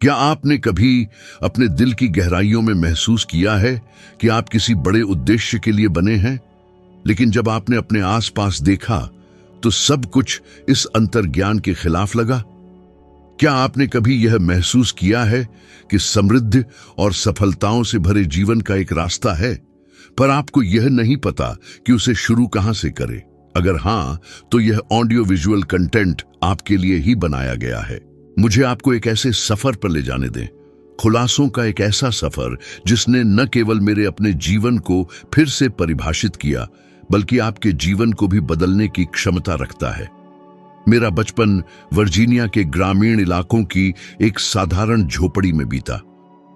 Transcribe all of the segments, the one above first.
क्या आपने कभी अपने दिल की गहराइयों में महसूस किया है कि आप किसी बड़े उद्देश्य के लिए बने हैं, लेकिन जब आपने अपने आसपास देखा तो सब कुछ इस अंतर्ज्ञान के खिलाफ लगा? क्या आपने कभी यह महसूस किया है कि समृद्धि और सफलताओं से भरे जीवन का एक रास्ता है, पर आपको यह नहीं पता कि उसे शुरू कहां से करें? अगर हां, तो यह ऑडियो विजुअल कंटेंट आपके लिए ही बनाया गया है। मुझे आपको एक ऐसे सफर पर ले जाने दें, खुलासों का एक ऐसा सफर जिसने न केवल मेरे अपने जीवन को फिर से परिभाषित किया, बल्कि आपके जीवन को भी बदलने की क्षमता रखता है। मेरा बचपन वर्जीनिया के ग्रामीण इलाकों की एक साधारण झोपड़ी में बीता,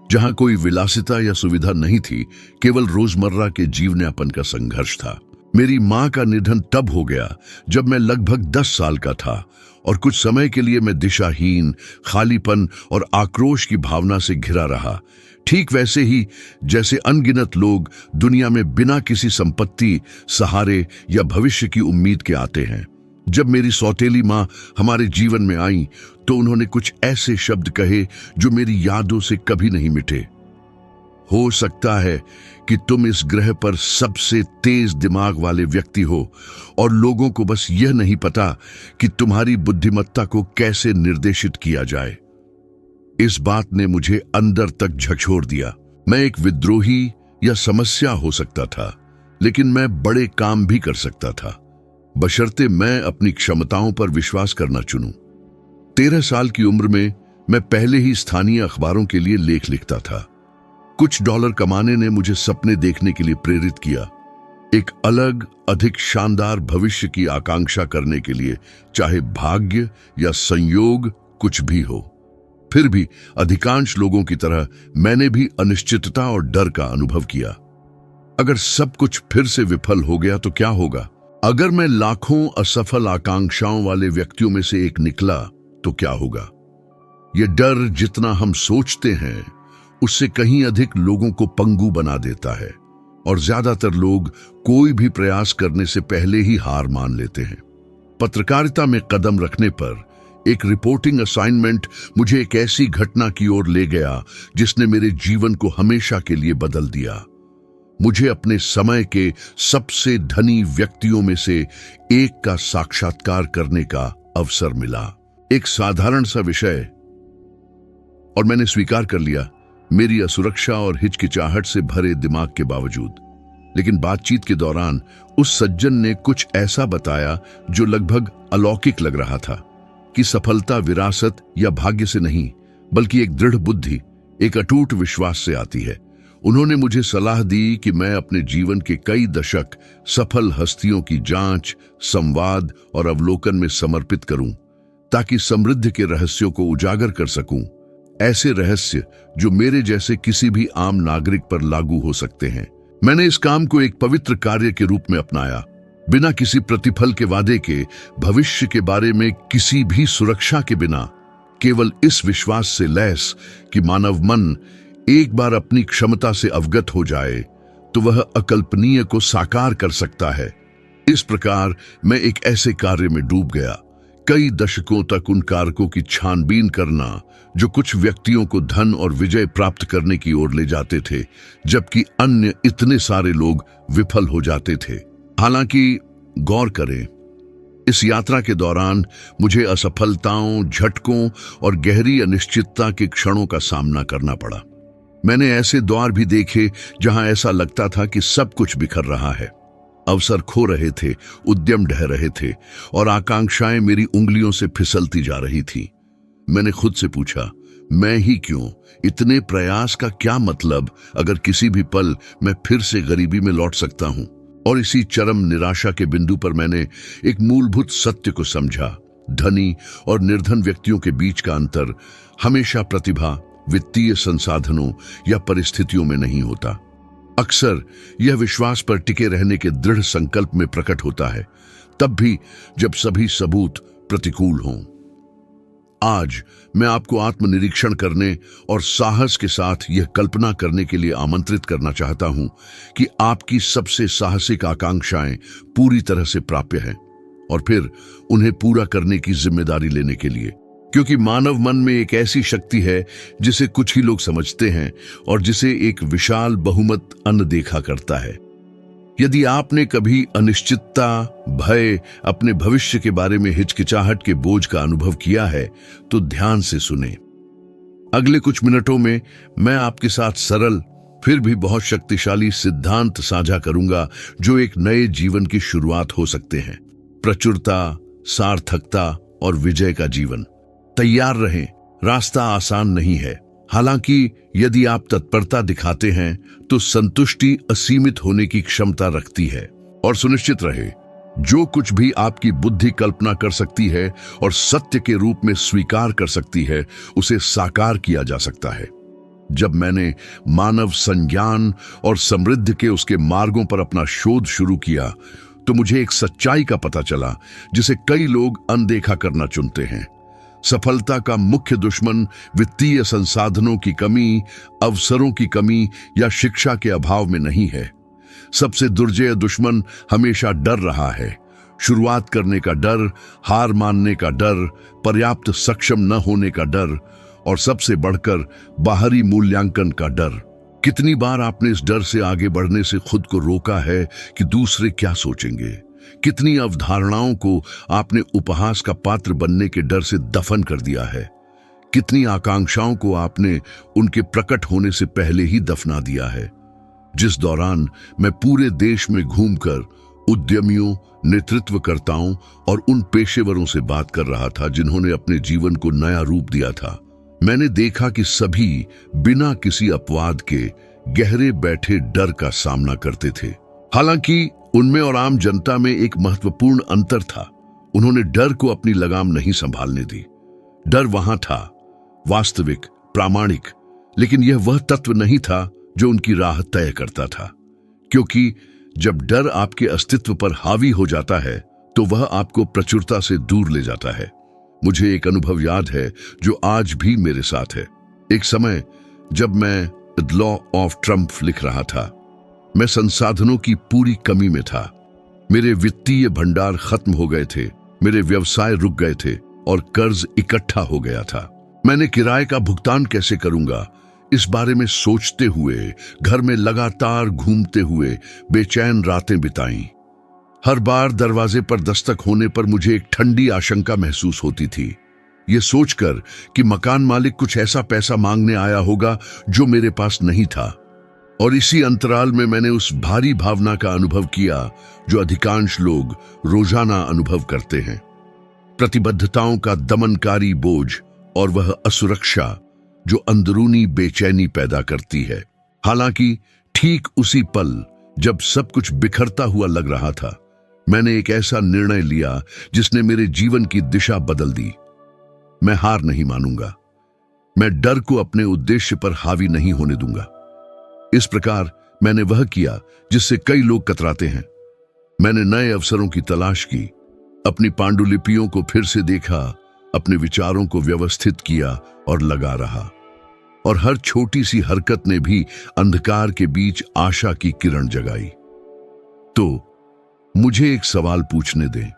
जहां कोई विलासिता या सुविधा नहीं थी, केवल रोजमर्रा के जीवनयापन का संघर्ष था। मेरी मां का निधन तब हो गया जब मैं लगभग 10 साल का था, और कुछ समय के लिए मैं दिशाहीन, खालीपन और आक्रोश की भावना से घिरा रहा, ठीक वैसे ही जैसे अनगिनत लोग दुनिया में बिना किसी संपत्ति, सहारे या भविष्य की उम्मीद के आते हैं। जब मेरी सौतेली मां हमारे जीवन में आई तो उन्होंने कुछ ऐसे शब्द कहे जो मेरी यादों से कभी नहीं मिटे। हो सकता है कि तुम इस ग्रह पर सबसे तेज दिमाग वाले व्यक्ति हो और लोगों को बस यह नहीं पता कि तुम्हारी बुद्धिमत्ता को कैसे निर्देशित किया जाए। इस बात ने मुझे अंदर तक झकझोर दिया। मैं एक विद्रोही या समस्या हो सकता था, लेकिन मैं बड़े काम भी कर सकता था, बशर्ते मैं अपनी क्षमताओं पर विश्वास करना चुनूं। 13 साल की उम्र में मैं पहले ही स्थानीय अखबारों के लिए लेख लिखता था। कुछ डॉलर कमाने ने मुझे सपने देखने के लिए प्रेरित किया, एक अलग, अधिक शानदार भविष्य की आकांक्षा करने के लिए, चाहे भाग्य या संयोग कुछ भी हो। फिर भी अधिकांश लोगों की तरह मैंने भी अनिश्चितता और डर का अनुभव किया। अगर सब कुछ फिर से विफल हो गया तो क्या होगा? अगर मैं लाखों असफल आकांक्षाओं वाले व्यक्तियों में से एक निकला तो क्या होगा? यह डर जितना हम सोचते हैं उससे कहीं अधिक लोगों को पंगु बना देता है, और ज्यादातर लोग कोई भी प्रयास करने से पहले ही हार मान लेते हैं। पत्रकारिता में कदम रखने पर एक रिपोर्टिंग असाइनमेंट मुझे एक ऐसी घटना की ओर ले गया जिसने मेरे जीवन को हमेशा के लिए बदल दिया। मुझे अपने समय के सबसे धनी व्यक्तियों में से एक का साक्षात्कार करने का अवसर मिला। एक साधारण सा विषय, और मैंने स्वीकार कर लिया, मेरी असुरक्षा और हिचकिचाहट से भरे दिमाग के बावजूद। लेकिन बातचीत के दौरान उस सज्जन ने कुछ ऐसा बताया जो लगभग अलौकिक लग रहा था, कि सफलता विरासत या भाग्य से नहीं, बल्कि एक दृढ़ बुद्धि, एक अटूट विश्वास से आती है। उन्होंने मुझे सलाह दी कि मैं अपने जीवन के कई दशक सफल हस्तियों की जांच, संवाद और अवलोकन में समर्पित करूं, ताकि समृद्धि के रहस्यों को उजागर कर सकूं। ऐसे रहस्य जो मेरे जैसे किसी भी आम नागरिक पर लागू हो सकते हैं। मैंने इस काम को एक पवित्र कार्य के रूप में अपनाया, बिना किसी प्रतिफल के वादे के, भविष्य के बारे में किसी भी सुरक्षा के बिना, केवल इस विश्वास से लैस कि मानव मन एक बार अपनी क्षमता से अवगत हो जाए तो वह अकल्पनीय को साकार कर सकता है। इस प्रकार मैं एक ऐसे कार्य में डूब गया, कई दशकों तक उन कारकों की छानबीन करना जो कुछ व्यक्तियों को धन और विजय प्राप्त करने की ओर ले जाते थे, जबकि अन्य इतने सारे लोग विफल हो जाते थे। हालांकि गौर करें, इस यात्रा के दौरान मुझे असफलताओं, झटकों और गहरी अनिश्चितता के क्षणों का सामना करना पड़ा। मैंने ऐसे द्वार भी देखे जहां ऐसा लगता था कि सब कुछ बिखर रहा है, अवसर खो रहे थे, उद्यम ढह रहे थे, और आकांक्षाएं मेरी उंगलियों से फिसलती जा रही थी। मैंने खुद से पूछा, मैं ही क्यों? इतने प्रयास का क्या मतलब अगर किसी भी पल मैं फिर से गरीबी में लौट सकता हूं? और इसी चरम निराशा के बिंदु पर मैंने एक मूलभूत सत्य को समझा। धनी और निर्धन व्यक्तियों के बीच का अंतर हमेशा प्रतिभा, वित्तीय संसाधनों या परिस्थितियों में नहीं होता। अक्सर यह विश्वास पर टिके रहने के दृढ़ संकल्प में प्रकट होता है, तब भी जब सभी सबूत प्रतिकूल हों। आज मैं आपको आत्मनिरीक्षण करने और साहस के साथ यह कल्पना करने के लिए आमंत्रित करना चाहता हूं कि आपकी सबसे साहसिक आकांक्षाएं पूरी तरह से प्राप्य हैं, और फिर उन्हें पूरा करने की जिम्मेदारी लेने के लिए क्योंकि मानव मन में एक ऐसी शक्ति है जिसे कुछ ही लोग समझते हैं और जिसे एक विशाल बहुमत अनदेखा करता है। यदि आपने कभी अनिश्चितता, भय, अपने भविष्य के बारे में हिचकिचाहट के बोझ का अनुभव किया है तो ध्यान से सुने। अगले कुछ मिनटों में मैं आपके साथ सरल फिर भी बहुत शक्तिशाली सिद्धांत साझा करूंगा जो एक नए जीवन की शुरुआत हो सकते हैं। प्रचुरता, सार्थकता और विजय का जीवन। तैयार रहें, रास्ता आसान नहीं है। हालांकि यदि आप तत्परता दिखाते हैं तो संतुष्टि असीमित होने की क्षमता रखती है। और सुनिश्चित रहे, जो कुछ भी आपकी बुद्धि कल्पना कर सकती है और सत्य के रूप में स्वीकार कर सकती है, उसे साकार किया जा सकता है। जब मैंने मानव संज्ञान और समृद्धि के उसके मार्गों पर अपना शोध शुरू किया तो मुझे एक सच्चाई का पता चला जिसे कई लोग अनदेखा करना चुनते हैं। सफलता का मुख्य दुश्मन वित्तीय संसाधनों की कमी, अवसरों की कमी या शिक्षा के अभाव में नहीं है। सबसे दुर्जय दुश्मन हमेशा डर रहा है। शुरुआत करने का डर, हार मानने का डर, पर्याप्त सक्षम न होने का डर और सबसे बढ़कर बाहरी मूल्यांकन का डर। कितनी बार आपने इस डर से आगे बढ़ने से खुद को रोका है कि दूसरे क्या सोचेंगे? कितनी अवधारणाओं को आपने उपहास का पात्र बनने के डर से दफन कर दिया है? कितनी आकांक्षाओं को आपने उनके प्रकट होने से पहले ही दफना दिया है? जिस दौरान मैं पूरे देश में घूमकर उद्यमियों, नेतृत्वकर्ताओं और उन पेशेवरों से बात कर रहा था जिन्होंने अपने जीवन को नया रूप दिया था, मैंने देखा कि सभी बिना किसी अपवाद के गहरे बैठे डर का सामना करते थे। हालांकि उनमें और आम जनता में एक महत्वपूर्ण अंतर था। उन्होंने डर को अपनी लगाम नहीं संभालने दी। डर वहां था, वास्तविक, प्रामाणिक, लेकिन यह वह तत्व नहीं था जो उनकी राह तय करता था। क्योंकि जब डर आपके अस्तित्व पर हावी हो जाता है तो वह आपको प्रचुरता से दूर ले जाता है। मुझे एक अनुभव याद है जो आज भी मेरे साथ है। एक समय जब मैं द लॉ ऑफ ट्रम्प लिख रहा था, मैं संसाधनों की पूरी कमी में था। मेरे वित्तीय भंडार खत्म हो गए थे, मेरे व्यवसाय रुक गए थे और कर्ज इकट्ठा हो गया था। मैंने किराए का भुगतान कैसे करूंगा, इस बारे में सोचते हुए घर में लगातार घूमते हुए बेचैन रातें बिताईं। हर बार दरवाजे पर दस्तक होने पर मुझे एक ठंडी आशंका महसूस होती थी, ये सोचकर कि मकान मालिक कुछ ऐसा पैसा मांगने आया होगा जो मेरे पास नहीं था। और इसी अंतराल में मैंने उस भारी भावना का अनुभव किया जो अधिकांश लोग रोजाना अनुभव करते हैं, प्रतिबद्धताओं का दमनकारी बोझ और वह असुरक्षा जो अंदरूनी बेचैनी पैदा करती है। हालांकि ठीक उसी पल जब सब कुछ बिखरता हुआ लग रहा था, मैंने एक ऐसा निर्णय लिया जिसने मेरे जीवन की दिशा बदल दी। मैं हार नहीं मानूंगा, मैं डर को अपने उद्देश्य पर हावी नहीं होने दूंगा। इस प्रकार मैंने वह किया जिससे कई लोग कतराते हैं। मैंने नए अवसरों की तलाश की, अपनी पांडुलिपियों को फिर से देखा, अपने विचारों को व्यवस्थित किया और लगा रहा। और हर छोटी सी हरकत ने भी अंधकार के बीच आशा की किरण जगाई। तो मुझे एक सवाल पूछने दें,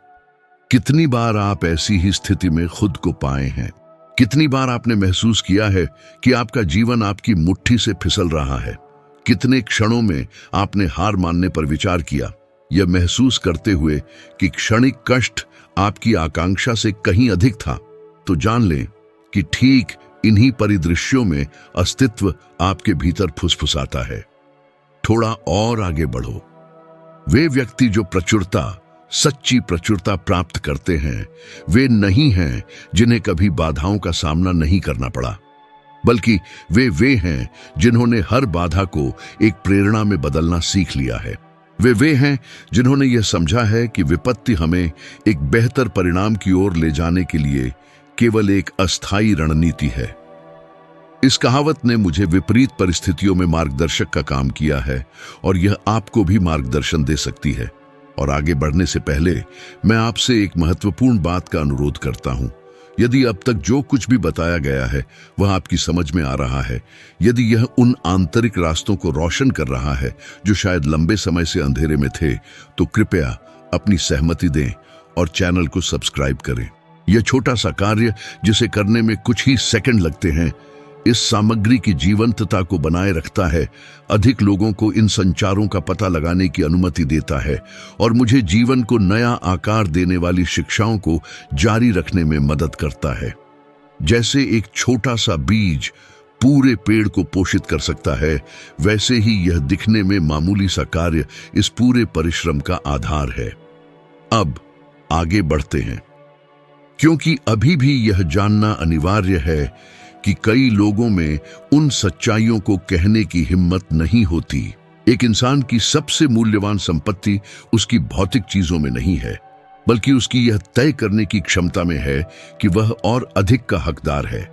कितनी बार आप ऐसी ही स्थिति में खुद को पाए हैं? कितनी बार आपने महसूस किया है कि आपका जीवन आपकी मुट्ठी से फिसल रहा है? कितने क्षणों में आपने हार मानने पर विचार किया, यह महसूस करते हुए कि क्षणिक कष्ट आपकी आकांक्षा से कहीं अधिक था? तो जान लें कि ठीक इन्हीं परिदृश्यों में अस्तित्व आपके भीतर फुसफुसाता है। थोड़ा और आगे बढ़ो। वे व्यक्ति जो प्रचुरता, सच्ची प्रचुरता प्राप्त करते हैं, वे नहीं हैं जिन्हें कभी बाधाओं का सामना नहीं करना पड़ा, बल्कि वे हैं जिन्होंने हर बाधा को एक प्रेरणा में बदलना सीख लिया है। वे हैं जिन्होंने यह समझा है कि विपत्ति हमें एक बेहतर परिणाम की ओर ले जाने के लिए केवल एक अस्थायी रणनीति है। इस कहावत ने मुझे विपरीत परिस्थितियों में मार्गदर्शक का काम किया है और यह आपको भी मार्गदर्शन दे सकती है। और आगे बढ़ने से पहले मैं आपसे एक महत्वपूर्ण बात का अनुरोध करता हूं। यदि अब तक जो कुछ भी बताया गया है वह आपकी समझ में आ रहा है, यदि यह उन आंतरिक रास्तों को रोशन कर रहा है जो शायद लंबे समय से अंधेरे में थे, तो कृपया अपनी सहमति दें और चैनल को सब्सक्राइब करें। यह छोटा सा कार्य जिसे करने में कुछ ही सेकंड लगते हैं, इस सामग्री की जीवंतता को बनाए रखता है, अधिक लोगों को इन संचारों का पता लगाने की अनुमति देता है और मुझे जीवन को नया आकार देने वाली शिक्षाओं को जारी रखने में मदद करता है। जैसे एक छोटा सा बीज पूरे पेड़ को पोषित कर सकता है, वैसे ही यह दिखने में मामूली सा कार्य इस पूरे परिश्रम का आधार है। अब आगे बढ़ते हैं, क्योंकि अभी भी यह जानना अनिवार्य है कि कई लोगों में उन सच्चाइयों को कहने की हिम्मत नहीं होती। एक इंसान की सबसे मूल्यवान संपत्ति उसकी भौतिक चीजों में नहीं है, बल्कि उसकी यह तय करने की क्षमता में है कि वह और अधिक का हकदार है।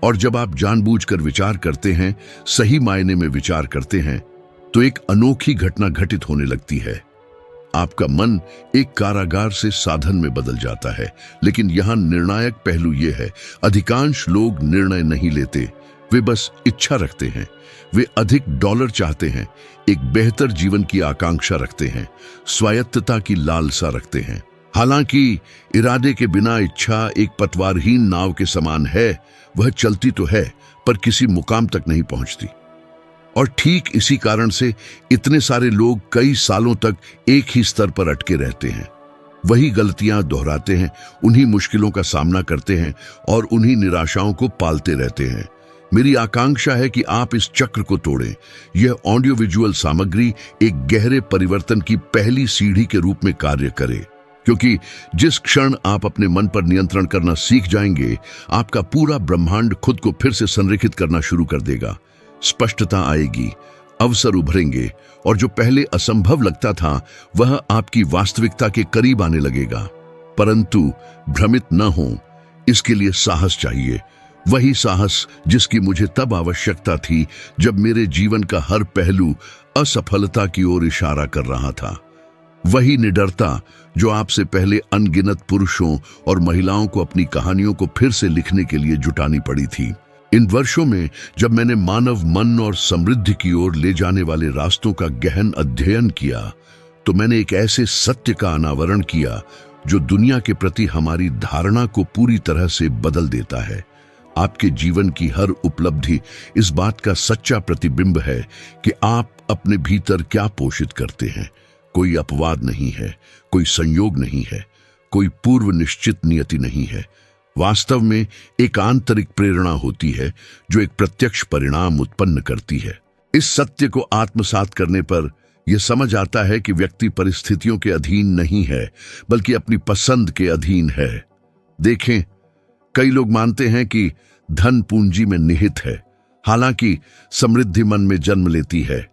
और जब आप जानबूझकर विचार करते हैं, सही मायने में विचार करते हैं, तो एक अनोखी घटना घटित होने लगती है। आपका मन एक कारागार से साधन में बदल जाता है। लेकिन यहां निर्णायक पहलू यह है, अधिकांश लोग निर्णय नहीं लेते, वे बस इच्छा रखते हैं। वे अधिक डॉलर चाहते हैं, एक बेहतर जीवन की आकांक्षा रखते हैं, स्वायत्तता की लालसा रखते हैं। हालांकि इरादे के बिना इच्छा एक पतवारहीन नाव के समान है, वह चलती तो है पर किसी मुकाम तक नहीं पहुंचती। और ठीक इसी कारण से इतने सारे लोग कई सालों तक एक ही स्तर पर अटके रहते हैं, वही गलतियां दोहराते हैं, उन्हीं मुश्किलों का सामना करते हैं और उन्हीं निराशाओं को पालते रहते हैं। मेरी आकांक्षा है कि आप इस चक्र को तोड़ें। यह ऑडियो विजुअल सामग्री एक गहरे परिवर्तन की पहली सीढ़ी के रूप में कार्य करे, क्योंकि जिस क्षण आप अपने मन पर नियंत्रण करना सीख जाएंगे, आपका पूरा ब्रह्मांड खुद को फिर से संरेखित करना शुरू कर देगा। स्पष्टता आएगी, अवसर उभरेंगे और जो पहले असंभव लगता था वह आपकी वास्तविकता के करीब आने लगेगा। परंतु भ्रमित न हो, इसके लिए साहस चाहिए, वही साहस जिसकी मुझे तब आवश्यकता थी जब मेरे जीवन का हर पहलू असफलता की ओर इशारा कर रहा था। वही निडरता जो आपसे पहले अनगिनत पुरुषों और महिलाओं को अपनी कहानियों को फिर से लिखने के लिए जुटानी पड़ी थी। इन वर्षों में जब मैंने मानव मन और समृद्धि की ओर ले जाने वाले रास्तों का गहन अध्ययन किया, तो मैंने एक ऐसे सत्य का अनावरण किया जो दुनिया के प्रति हमारी धारणा को पूरी तरह से बदल देता है। आपके जीवन की हर उपलब्धि इस बात का सच्चा प्रतिबिंब है कि आप अपने भीतर क्या पोषित करते हैं। कोई अपवाद नहीं है, कोई संयोग नहीं है, कोई पूर्व निश्चित नियति नहीं है। वास्तव में एक आंतरिक प्रेरणा होती है जो एक प्रत्यक्ष परिणाम उत्पन्न करती है। इस सत्य को आत्मसात करने पर यह समझ आता है कि व्यक्ति परिस्थितियों के अधीन नहीं है, बल्कि अपनी पसंद के अधीन है। देखें, कई लोग मानते हैं कि धन पूंजी में निहित है, हालांकि समृद्धि मन में जन्म लेती है।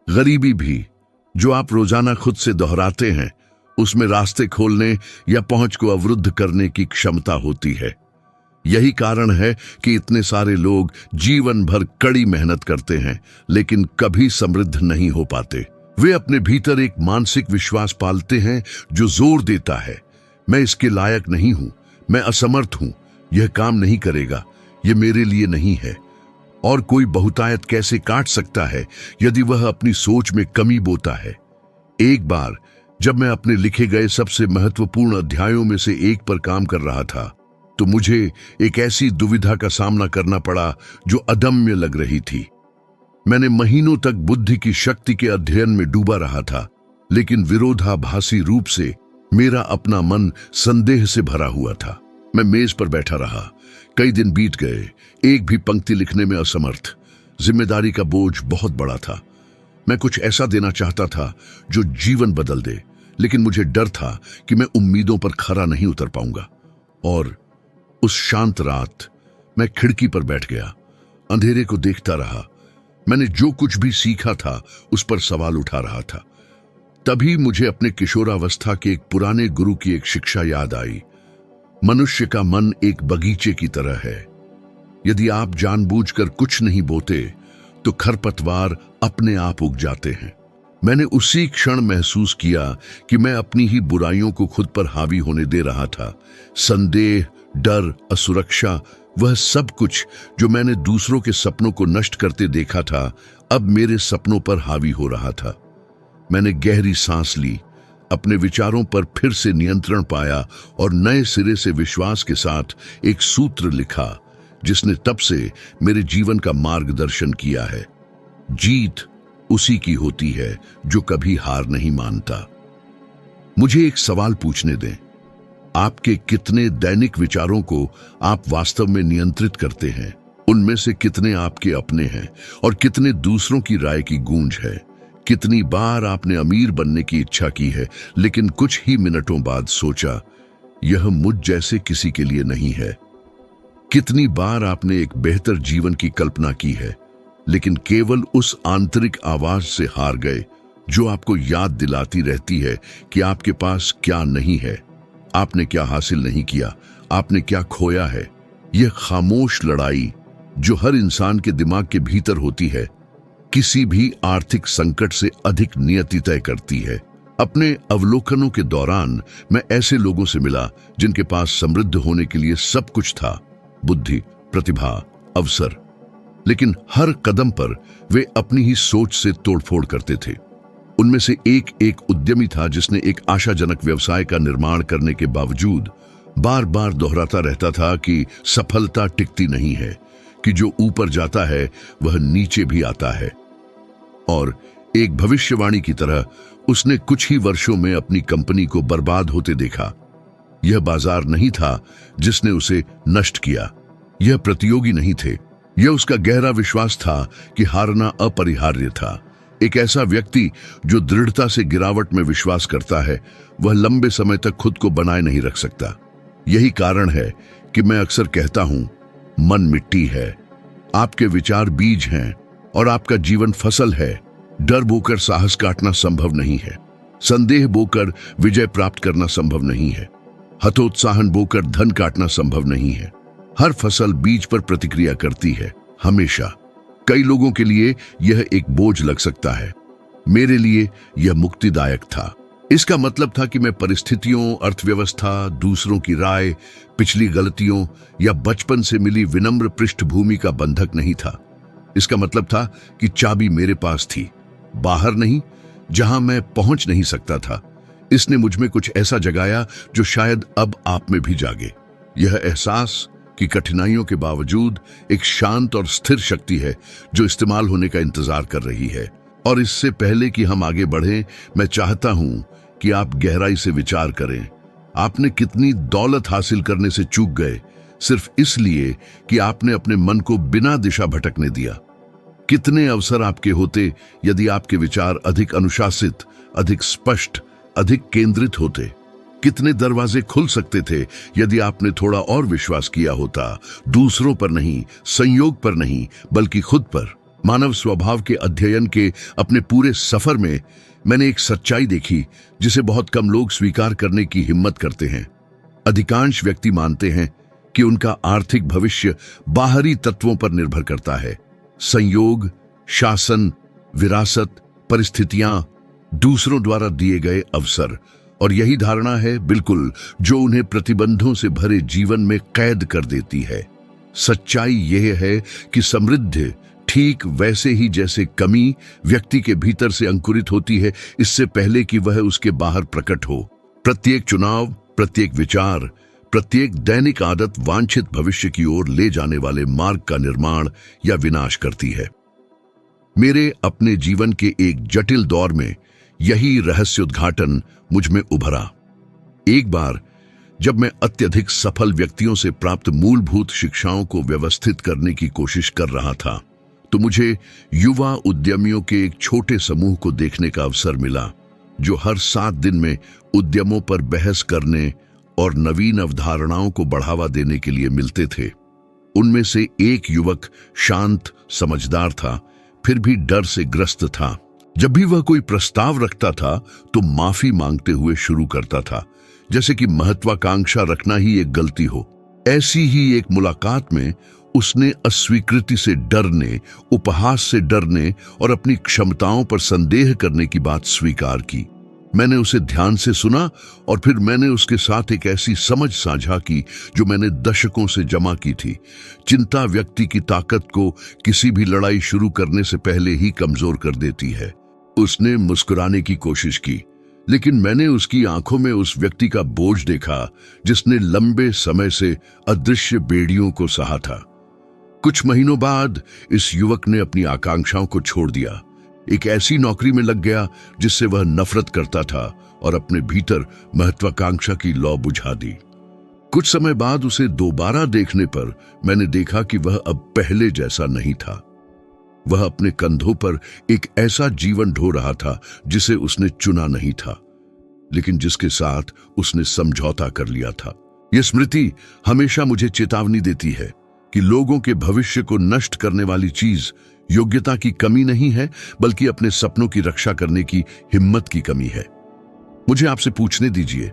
गरीबी भी, जो आप रोजाना खुद से दोहराते हैं, उसमें रास्ते खोलने या पहुंच को अवरुद्ध करने की क्षमता होती है। यही कारण है कि इतने सारे लोग जीवन भर कड़ी मेहनत करते हैं लेकिन कभी समृद्ध नहीं हो पाते। वे अपने भीतर एक मानसिक विश्वास पालते हैं जो जोर देता है, मैं इसके लायक नहीं हूं, मैं असमर्थ हूं, यह काम नहीं करेगा, यह मेरे लिए नहीं है। और कोई बहुतायत कैसे काट सकता है यदि वह अपनी सोच में कमी बोता है। एक बार जब मैं अपने लिखे गए सबसे महत्वपूर्ण अध्यायों में से एक पर काम कर रहा था, तो मुझे एक ऐसी दुविधा का सामना करना पड़ा जो अदम्य लग रही थी। मैंने महीनों तक बुद्धि की शक्ति के अध्ययन में डूबा रहा था, लेकिन विरोधाभासी रूप से मेरा अपना मन संदेह से भरा हुआ था। मैं मेज पर बैठा रहा, कई दिन बीत गए, एक भी पंक्ति लिखने में असमर्थ। जिम्मेदारी का बोझ बहुत बड़ा था। मैं कुछ ऐसा देना चाहता था जो जीवन बदल दे, लेकिन मुझे डर था कि मैं उम्मीदों पर खरा नहीं उतर पाऊंगा। और उस शांत रात मैं खिड़की पर बैठ गया, अंधेरे को देखता रहा। मैंने जो कुछ भी सीखा था उस पर सवाल उठा रहा था। तभी मुझे अपने किशोरावस्था के एक पुराने गुरु की एक शिक्षा याद आई। मनुष्य का मन एक बगीचे की तरह है। यदि आप जानबूझकर कुछ नहीं बोते तो खरपतवार अपने आप उग जाते हैं। मैंने उसी क्षण महसूस किया कि मैं अपनी ही बुराइयों को खुद पर हावी होने दे रहा था। संदेह, डर, असुरक्षा, वह सब कुछ जो मैंने दूसरों के सपनों को नष्ट करते देखा था, अब मेरे सपनों पर हावी हो रहा था। मैंने गहरी सांस ली, अपने विचारों पर फिर से नियंत्रण पाया और नए सिरे से विश्वास के साथ एक सूत्र लिखा जिसने तब से मेरे जीवन का मार्गदर्शन किया है। जीत उसी की होती है जो कभी हार नहीं मानता। मुझे एक सवाल पूछने दें, आपके कितने दैनिक विचारों को आप वास्तव में नियंत्रित करते हैं? उनमें से कितने आपके अपने हैं और कितने दूसरों की राय की गूंज है? कितनी बार आपने अमीर बनने की इच्छा की है लेकिन कुछ ही मिनटों बाद सोचा यह मुझ जैसे किसी के लिए नहीं है? कितनी बार आपने एक बेहतर जीवन की कल्पना की है लेकिन केवल उस आंतरिक आवाज से हार गए जो आपको याद दिलाती रहती है कि आपके पास क्या नहीं है, आपने क्या हासिल नहीं किया, आपने क्या खोया है? यह खामोश लड़ाई जो हर इंसान के दिमाग के भीतर होती है किसी भी आर्थिक संकट से अधिक नियति तय करती है। अपने अवलोकनों के दौरान मैं ऐसे लोगों से मिला जिनके पास समृद्ध होने के लिए सब कुछ था, बुद्धि, प्रतिभा, अवसर, लेकिन हर कदम पर वे अपनी ही सोच से तोड़फोड़ करते थे। उनमें से एक उद्यमी था जिसने एक आशाजनक व्यवसाय का निर्माण करने के बावजूद बार बार दोहराता रहता था कि सफलता टिकती नहीं है, कि जो ऊपर जाता है वह नीचे भी आता है। और एक भविष्यवाणी की तरह उसने कुछ ही वर्षों में अपनी कंपनी को बर्बाद होते देखा। यह बाजार नहीं था जिसने उसे नष्ट किया, यह प्रतियोगी नहीं थे, यह उसका गहरा विश्वास था कि हारना अपरिहार्य था। एक ऐसा व्यक्ति जो दृढ़ता से गिरावट में विश्वास करता है वह लंबे समय तक खुद को बनाए नहीं रख सकता। यही कारण है कि मैं अक्सर कहता हूं, मन मिट्टी है, आपके विचार बीज हैं और आपका जीवन फसल है। डर बोकर साहस काटना संभव नहीं है, संदेह बोकर विजय प्राप्त करना संभव नहीं है, हतोत्साहन बोकर धन काटना संभव नहीं है। हर फसल बीज पर प्रतिक्रिया करती है, हमेशा। कई लोगों के लिए यह एक बोझ लग सकता है, मेरे लिए यह मुक्तिदायक था। इसका मतलब था कि मैं परिस्थितियों, अर्थव्यवस्था, दूसरों की राय, पिछली गलतियों या बचपन से मिली विनम्र पृष्ठभूमि का बंधक नहीं था। इसका मतलब था कि चाबी मेरे पास थी, बाहर नहीं, जहां मैं पहुंच नहीं सकता था। इसने मुझ में कुछ ऐसा जगाया जो शायद अब आप में भी जागे। यह एहसास कि कठिनाइयों के बावजूद एक शांत और स्थिर शक्ति है जो इस्तेमाल होने का इंतजार कर रही है। और इससे पहले कि हम आगे बढ़ें, मैं चाहता हूं कि आप गहराई से विचार करें। आपने कितनी दौलत हासिल करने से चूक गए सिर्फ इसलिए कि आपने अपने मन को बिना दिशा भटकने दिया? कितने अवसर आपके होते यदि आपके विचार अधिक अनुशासित, अधिक स्पष्ट, अधिक केंद्रित होते? कितने दरवाजे खुल सकते थे यदि आपने थोड़ा और विश्वास किया होता, दूसरों पर नहीं, संयोग पर नहीं, बल्कि खुद पर? मानव स्वभाव के अध्ययन के अपने पूरे सफर में मैंने एक सच्चाई देखी जिसे बहुत कम लोग स्वीकार करने की हिम्मत करते हैं। अधिकांश व्यक्ति मानते हैं कि उनका आर्थिक भविष्य बाहरी तत्वों पर निर्भर करता है, संयोग, शासन, विरासत, परिस्थितियां, दूसरों द्वारा दिए गए अवसर। और यही धारणा है बिल्कुल जो उन्हें प्रतिबंधों से भरे जीवन में कैद कर देती है। सच्चाई यह है कि समृद्धि ठीक वैसे ही जैसे कमी व्यक्ति के भीतर से अंकुरित होती है इससे पहले कि वह उसके बाहर प्रकट हो। प्रत्येक चुनाव, प्रत्येक विचार, प्रत्येक दैनिक आदत वांछित भविष्य की ओर ले जाने वाले मार्ग का निर्माण या विनाश करती है। मेरे अपने जीवन के एक जटिल दौर में यही रहस्योद्घाटन मुझ में उभरा। एक बार जब मैं अत्यधिक सफल व्यक्तियों से प्राप्त मूलभूत शिक्षाओं को व्यवस्थित करने की कोशिश कर रहा था तो मुझे युवा उद्यमियों के एक छोटे समूह को देखने का अवसर मिला जो हर 7 दिन में उद्यमों पर बहस करने और नवीन अवधारणाओं को बढ़ावा देने के लिए मिलते थे। उनमें से एक युवक शांत, समझदार था, फिर भी डर से ग्रस्त था। जब भी वह कोई प्रस्ताव रखता था तो माफी मांगते हुए शुरू करता था, जैसे कि महत्वाकांक्षा रखना ही एक गलती हो। ऐसी ही एक मुलाकात में उसने अस्वीकृति से डरने, उपहास से डरने और अपनी क्षमताओं पर संदेह करने की बात स्वीकार की। मैंने उसे ध्यान से सुना और फिर मैंने उसके साथ एक ऐसी समझ साझा की जो मैंने दशकों से जमा की थी। चिंता व्यक्ति की ताकत को किसी भी लड़ाई शुरू करने से पहले ही कमजोर कर देती है। उसने मुस्कुराने की कोशिश की, लेकिन मैंने उसकी आंखों में उस व्यक्ति का बोझ देखा जिसने लंबे समय से अदृश्य बेड़ियों को सहा था। कुछ महीनों बाद इस युवक ने अपनी आकांक्षाओं को छोड़ दिया, एक ऐसी नौकरी में लग गया जिससे वह नफरत करता था और अपने भीतर महत्वाकांक्षा की लौ बुझा दी। कुछ समय बाद उसे दोबारा देखने पर मैंने देखा कि वह अब पहले जैसा नहीं था। वह अपने कंधों पर एक ऐसा जीवन ढो रहा था जिसे उसने चुना नहीं था, लेकिन जिसके साथ उसने समझौता कर लिया था। यह स्मृति हमेशा मुझे चेतावनी देती है कि लोगों के भविष्य को नष्ट करने वाली चीज योग्यता की कमी नहीं है, बल्कि अपने सपनों की रक्षा करने की हिम्मत की कमी है। मुझे आपसे पूछने दीजिए,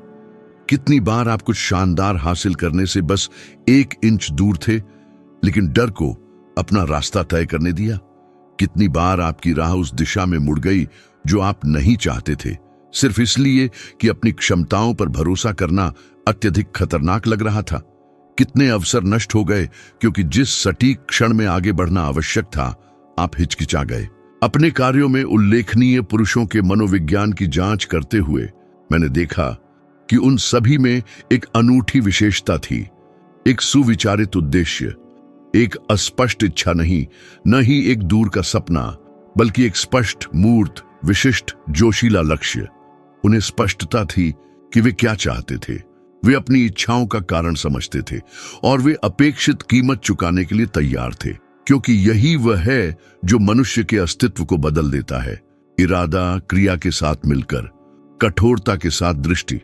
कितनी बार आप कुछ शानदार हासिल करने से बस 1 इंच दूर थे, लेकिन डर को अपना रास्ता तय करने दिया? कितनी बार आपकी राह उस दिशा में मुड़ गई जो आप नहीं चाहते थे, सिर्फ इसलिए कि अपनी क्षमताओं पर भरोसा करना अत्यधिक खतरनाक लग रहा था? कितने अवसर नष्ट हो गए क्योंकि जिस सटीक क्षण में आगे बढ़ना आवश्यक था, आप हिचकिचा गए? अपने कार्यों में उल्लेखनीय पुरुषों के मनोविज्ञान की जांच करते हुए मैंने देखा कि उन सभी में एक अनूठी विशेषता थी, एक सुविचारित उद्देश्य, एक अस्पष्ट इच्छा नहीं, न ही एक दूर का सपना, बल्कि एक स्पष्ट, मूर्त, विशिष्ट, जोशीला लक्ष्य। उन्हें स्पष्टता थी कि वे क्या चाहते थे। वे अपनी इच्छाओं का कारण समझते थे और वे अपेक्षित कीमत चुकाने के लिए तैयार थे, क्योंकि यही वह है जो मनुष्य के अस्तित्व को बदल देता है। इरादा क्रिया के साथ मिलकर, कठोरता के साथ दृष्टि,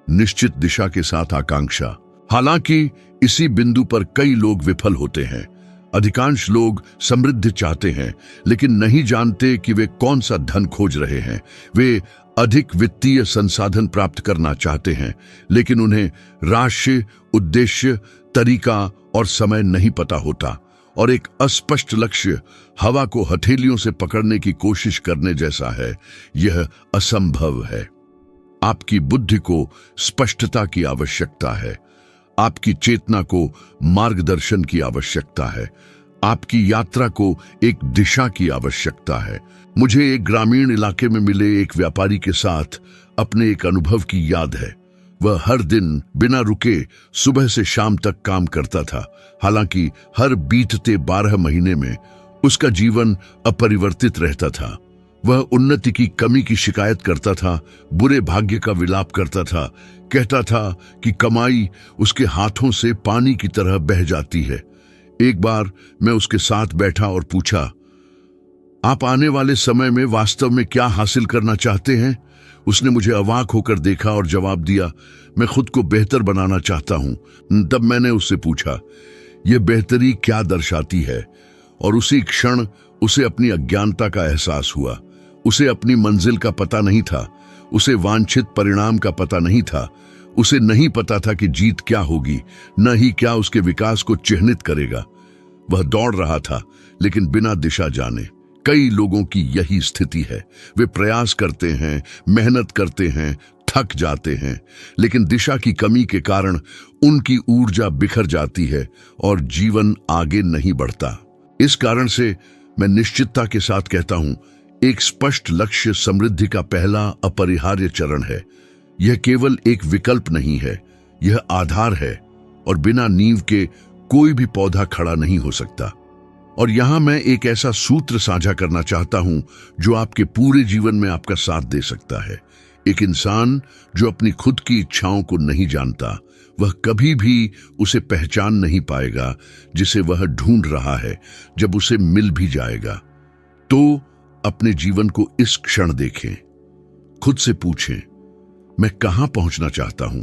निश्चित दिशा के साथ आकांक्षा। हालांकि इसी बिंदु पर कई लोग विफल होते हैं। अधिकांश लोग समृद्धि चाहते हैं, लेकिन नहीं जानते कि वे कौन सा धन खोज रहे हैं। वे अधिक वित्तीय संसाधन प्राप्त करना चाहते हैं, लेकिन उन्हें राशि, उद्देश्य, तरीका और समय नहीं पता होता। और एक अस्पष्ट लक्ष्य हवा को हथेलियों से पकड़ने की कोशिश करने जैसा है। यह असंभव है। आपकी बुद्धि को स्पष्टता की आवश्यकता है, आपकी चेतना को मार्गदर्शन की आवश्यकता है, आपकी यात्रा को एक दिशा की आवश्यकता है। मुझे एक ग्रामीण इलाके में मिले एक व्यापारी के साथ अपने एक अनुभव की याद है। वह हर दिन बिना रुके सुबह से शाम तक काम करता था। हालांकि हर बीतते 12 महीने में उसका जीवन अपरिवर्तित रहता था। वह उन्नति की कमी की शिकायत करता था, बुरे भाग्य का विलाप करता था, कहता था कि कमाई उसके हाथों से पानी की तरह बह जाती है। एक बार मैं उसके साथ बैठा और पूछा, आप आने वाले समय में वास्तव में क्या हासिल करना चाहते हैं? उसने मुझे अवाक होकर देखा और जवाब दिया, मैं खुद को बेहतर बनाना चाहता हूं। तब मैंने उससे पूछा, यह बेहतरी क्या दर्शाती है? और उसी क्षण उसे अपनी अज्ञानता का एहसास हुआ। उसे अपनी मंजिल का पता नहीं था, उसे वांछित परिणाम का पता नहीं था। उसे नहीं पता था कि जीत क्या होगी, न ही क्या उसके विकास को चिह्नित करेगा। वह दौड़ रहा था, लेकिन बिना दिशा जाने। कई लोगों की यही स्थिति है। वे प्रयास करते हैं, मेहनत करते हैं, थक जाते हैं, लेकिन दिशा की कमी के कारण उनकी ऊर्जा बिखर जाती है और जीवन आगे नहीं बढ़ता। इस कारण से मैं निश्चितता के साथ कहता हूं, एक स्पष्ट लक्ष्य समृद्धि का पहला अपरिहार्य चरण है। यह केवल एक विकल्प नहीं है, यह आधार है, और बिना नींव के कोई भी पौधा खड़ा नहीं हो सकता। और यहां मैं एक ऐसा सूत्र साझा करना चाहता हूं जो आपके पूरे जीवन में आपका साथ दे सकता है। एक इंसान जो अपनी खुद की इच्छाओं को नहीं जानता, वह कभी भी उसे पहचान नहीं पाएगा जिसे वह ढूंढ रहा है। जब उसे मिल भी जाएगा तो अपने जीवन को इस क्षण देखें, खुद से पूछें, मैं कहां पहुंचना चाहता हूं?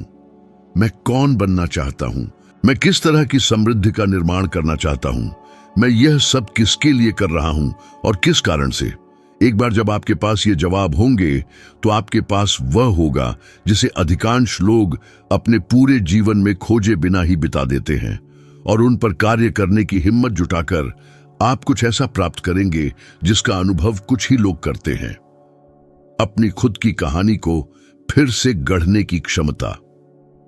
मैं कौन बनना चाहता हूं? मैं किस तरह की समृद्धि का निर्माण करना चाहता हूं? मैं यह सब किसके लिए कर रहा हूं और किस कारण से? एक बार जब आपके पास ये जवाब होंगे तो आपके पास वह होगा जिसे अधिकांश लोग अपने पूरे जीवन में खोजे बिना ही बिता देते हैं, और उन पर कार्य करने की हिम्मत जुटाकर आप कुछ ऐसा प्राप्त करेंगे जिसका अनुभव कुछ ही लोग करते हैं। अपनी खुद की कहानी को फिर से गढ़ने की क्षमता।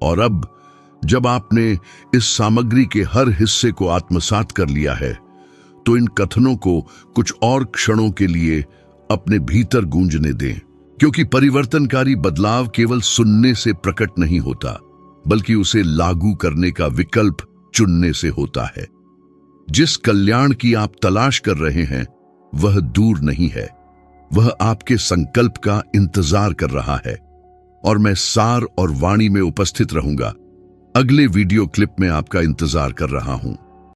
और अब जब आपने इस सामग्री के हर हिस्से को आत्मसात कर लिया है, तो इन कथनों को कुछ और क्षणों के लिए अपने भीतर गूंजने दें। क्योंकि परिवर्तनकारी बदलाव केवल सुनने से प्रकट नहीं होता, बल्कि उसे लागू करने का विकल्प चुनने से होता है। जिस कल्याण की आप तलाश कर रहे हैं वह दूर नहीं है, वह आपके संकल्प का इंतजार कर रहा है। और मैं सार और वाणी में उपस्थित रहूंगा। अगले वीडियो क्लिप में आपका इंतजार कर रहा हूं।